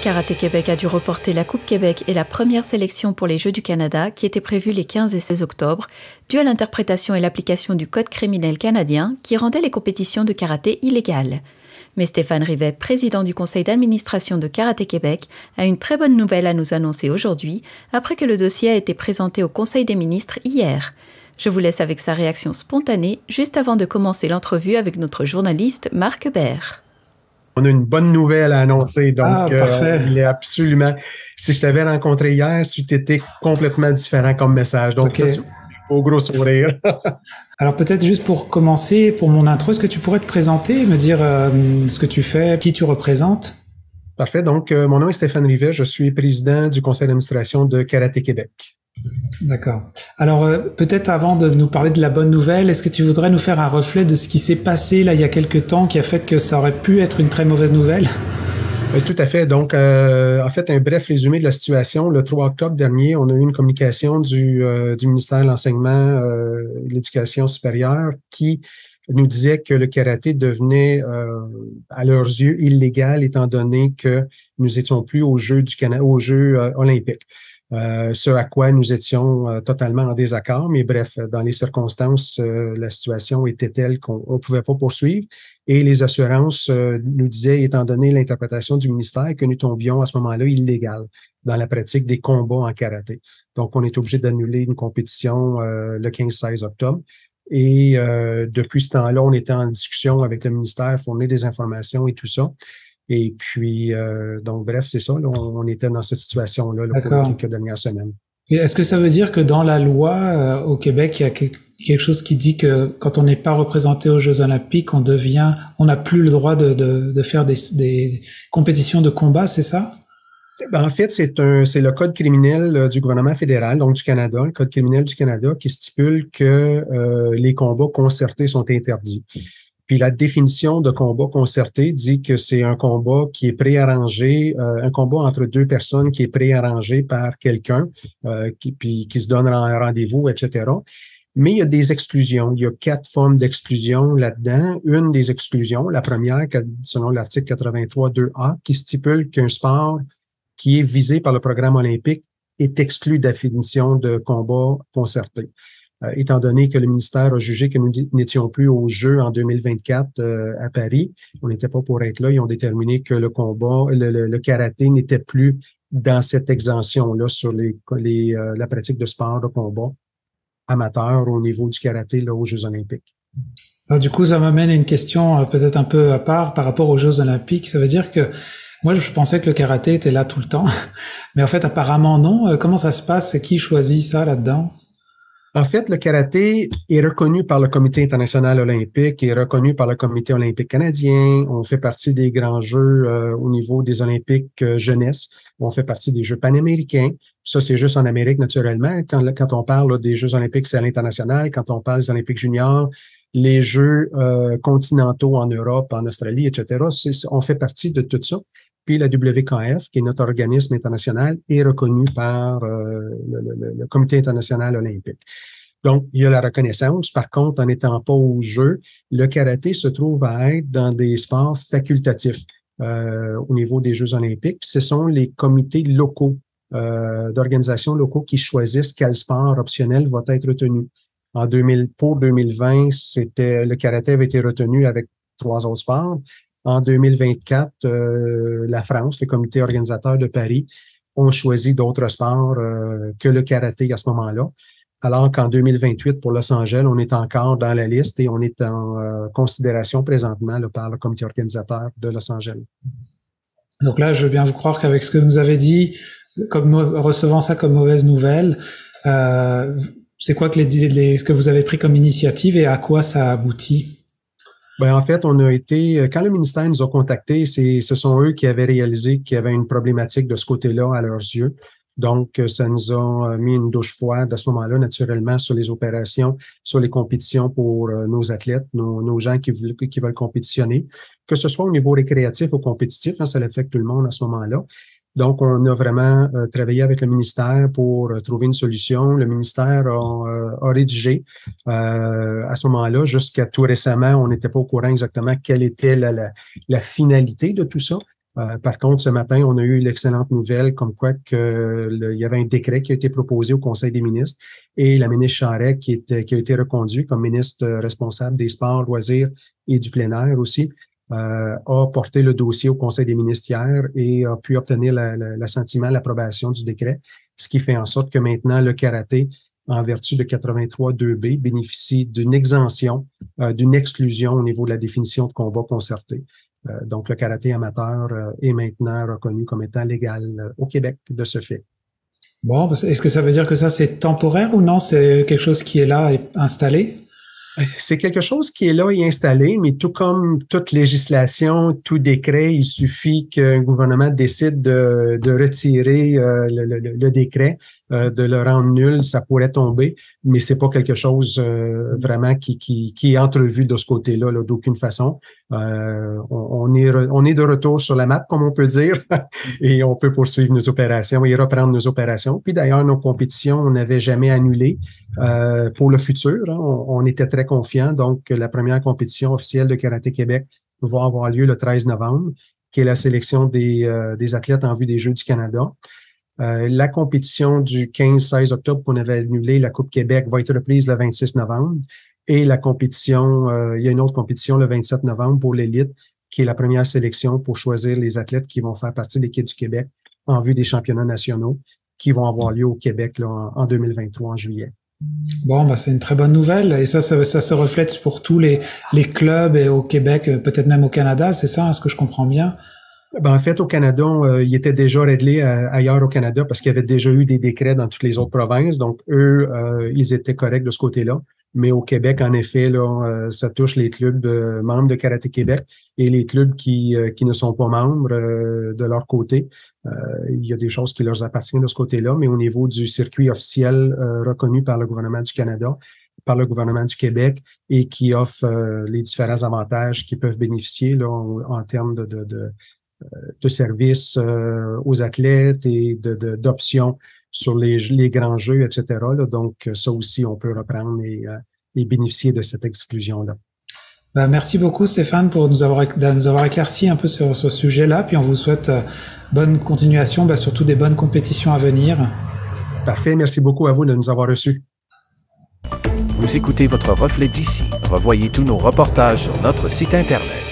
Karaté Québec a dû reporter la Coupe Québec et la première sélection pour les Jeux du Canada qui étaient prévus les 15 et 16 octobre, dû à l'interprétation et l'application du Code criminel canadien qui rendait les compétitions de karaté illégales. Mais Stéphane Rivet, président du conseil d'administration de Karaté Québec, a une très bonne nouvelle à nous annoncer aujourd'hui, après que le dossier a été présenté au Conseil des ministres hier. Je vous laisse avec sa réaction spontanée, juste avant de commencer l'entrevue avec notre journaliste Marc Bert. On a une bonne nouvelle à annoncer, donc parfait. Il est absolument... Si je t'avais rencontré hier, tu étais complètement différent comme message. Donc, okay. Au gros sourire. Alors peut-être juste pour commencer, pour mon intro, est-ce que tu pourrais te présenter et me dire ce que tu fais, qui tu représentes? Parfait. Donc, mon nom est Stéphane Rivet. Je suis président du conseil d'administration de Karaté Québec. D'accord. Alors peut-être avant de nous parler de la bonne nouvelle, est-ce que tu voudrais nous faire un reflet de ce qui s'est passé là il y a quelques temps qui a fait que ça aurait pu être une très mauvaise nouvelle? Oui, tout à fait. Donc, en fait, un bref résumé de la situation. Le 3 octobre dernier, on a eu une communication du ministère de l'Enseignement et de l'Éducation supérieure qui nous disait que le karaté devenait, à leurs yeux, illégal étant donné que nous étions plus aux Jeux du Canada, aux Jeux olympiques. Ce à quoi nous étions totalement en désaccord, mais bref, dans les circonstances, la situation était telle qu'on ne pouvait pas poursuivre et les assurances nous disaient, étant donné l'interprétation du ministère, que nous tombions à ce moment-là illégal dans la pratique des combats en karaté. Donc, on est obligé d'annuler une compétition le 15-16 octobre. Et depuis ce temps-là, on était en discussion avec le ministère, fournir des informations et tout ça. Et puis, donc, bref, c'est ça. Là, on était dans cette situation-là pour quelques dernières semaines. Et est-ce que ça veut dire que dans la loi au Québec, il y a quelque chose qui dit que quand on n'est pas représenté aux Jeux Olympiques, on n'a plus le droit de faire des compétitions de combat, c'est ça? Ben, en fait, c'est le code criminel du gouvernement fédéral, donc du Canada, le code criminel du Canada, qui stipule que les combats concertés sont interdits. Puis la définition de combat concerté dit que c'est un combat qui est préarrangé, un combat entre deux personnes qui est préarrangé par quelqu'un, qui se donne un rendez-vous, etc. Mais il y a des exclusions. Il y a 4 formes d'exclusion là-dedans. Une des exclusions, la première, selon l'article 83.2a, qui stipule qu'un sport qui est visé par le programme olympique est exclu de la définition de combat concerté. Étant donné que le ministère a jugé que nous n'étions plus aux Jeux en 2024 à Paris, on n'était pas pour être là, ils ont déterminé que le combat, le karaté n'était plus dans cette exemption-là sur la pratique de sport de combat amateur au niveau du karaté là, aux Jeux olympiques. Alors, du coup, ça m'amène à une question peut-être un peu à part par rapport aux Jeux olympiques. Ça veut dire que moi, je pensais que le karaté était là tout le temps, mais en fait, apparemment non. Comment ça se passe? Qui choisit ça là-dedans? En fait, le karaté est reconnu par le Comité international olympique, est reconnu par le Comité olympique canadien. On fait partie des grands jeux au niveau des olympiques jeunesse. On fait partie des jeux panaméricains. Ça, c'est juste en Amérique, naturellement. Quand on parle là, des Jeux olympiques, c'est à l'international. Quand on parle des olympiques juniors, les jeux continentaux en Europe, en Australie, etc., on fait partie de tout ça. Puis la WKF, qui est notre organisme international, est reconnu par le Comité international olympique. Donc, il y a la reconnaissance. Par contre, en n'étant pas au jeu, le karaté se trouve à être dans des sports facultatifs au niveau des Jeux olympiques. Puis ce sont les comités locaux, d'organisations locaux qui choisissent quel sport optionnel va être retenu. Pour 2020, le karaté avait été retenu avec 3 autres sports. En 2024, la France, le comité organisateur de Paris, ont choisi d'autres sports que le karaté à ce moment-là. Alors qu'en 2028, pour Los Angeles, on est encore dans la liste et on est en considération présentement là, par le comité organisateur de Los Angeles. Donc là, je veux bien vous croire qu'avec ce que vous avez dit, recevant ça comme mauvaise nouvelle, c'est quoi ce que vous avez pris comme initiative et à quoi ça aboutit? Ben, en fait, quand le ministère nous a contactés, ce sont eux qui avaient réalisé qu'il y avait une problématique de ce côté-là à leurs yeux. Donc, ça nous a mis une douche froide à ce moment-là, naturellement, sur les opérations, sur les compétitions pour nos athlètes, nos gens qui veulent compétitionner, que ce soit au niveau récréatif ou compétitif, hein, ça l'affecte tout le monde à ce moment-là. Donc, on a vraiment travaillé avec le ministère pour trouver une solution. Le ministère a rédigé à ce moment-là, jusqu'à tout récemment, on n'était pas au courant exactement quelle était la finalité de tout ça. Par contre, ce matin, on a eu l'excellente nouvelle comme quoi il y avait un décret qui a été proposé au Conseil des ministres et la ministre Charest, qui a été reconduite comme ministre responsable des sports, loisirs et du plein air aussi, a porté le dossier au Conseil des ministres hier et a pu obtenir l'assentiment, l'approbation du décret, ce qui fait en sorte que maintenant le karaté, en vertu de 83.2b, bénéficie d'une exemption, d'une exclusion au niveau de la définition de combat concerté. Donc, le karaté amateur est maintenant reconnu comme étant légal au Québec de ce fait. Bon, est-ce que ça veut dire que ça, c'est temporaire ou non? C'est quelque chose qui est là et installé? C'est quelque chose qui est là et installé, mais tout comme toute législation, tout décret, il suffit qu'un gouvernement décide de retirer le décret, de le rendre nul, ça pourrait tomber, mais c'est pas quelque chose vraiment qui est entrevu de ce côté-là, là, d'aucune façon. On est de retour sur la map, comme on peut dire, et on peut poursuivre nos opérations et reprendre nos opérations. Puis d'ailleurs, nos compétitions, on n'avait jamais annulé pour le futur. Hein, on était très confiants. Donc, la première compétition officielle de Karaté Québec va avoir lieu le 13 novembre, qui est la sélection des athlètes en vue des Jeux du Canada. La compétition du 15-16 octobre qu'on avait annulée, la Coupe Québec, va être reprise le 26 novembre. Et la compétition, il y a une autre compétition le 27 novembre pour l'élite, qui est la première sélection pour choisir les athlètes qui vont faire partie de l'équipe du Québec en vue des championnats nationaux qui vont avoir lieu au Québec là, en 2023, en juillet. Bon, bah c'est une très bonne nouvelle. Et ça se reflète pour tous les clubs et au Québec, peut-être même au Canada, c'est ça, est-ce que je comprends bien? Ben, en fait, au Canada, il était déjà réglé ailleurs au Canada parce qu'il y avait déjà eu des décrets dans toutes les autres provinces. Donc, eux, ils étaient corrects de ce côté-là. Mais au Québec, en effet, là, ça touche les clubs membres de Karaté Québec et les clubs qui ne sont pas membres de leur côté. Il y a des choses qui leur appartiennent de ce côté-là, mais au niveau du circuit officiel reconnu par le gouvernement du Canada, par le gouvernement du Québec et qui offre les différents avantages qui peuvent bénéficier là, en termes de services aux athlètes et d'options sur les grands jeux, etc. Là. Donc, ça aussi, on peut reprendre et bénéficier de cette exclusion-là. Ben, merci beaucoup, Stéphane, pour nous avoir éclairci un peu sur ce sujet-là. Puis on vous souhaite bonne continuation, surtout des bonnes compétitions à venir. Parfait. Merci beaucoup à vous de nous avoir reçus. Vous écoutez votre reflet d'ici. Revoyez tous nos reportages sur notre site Internet.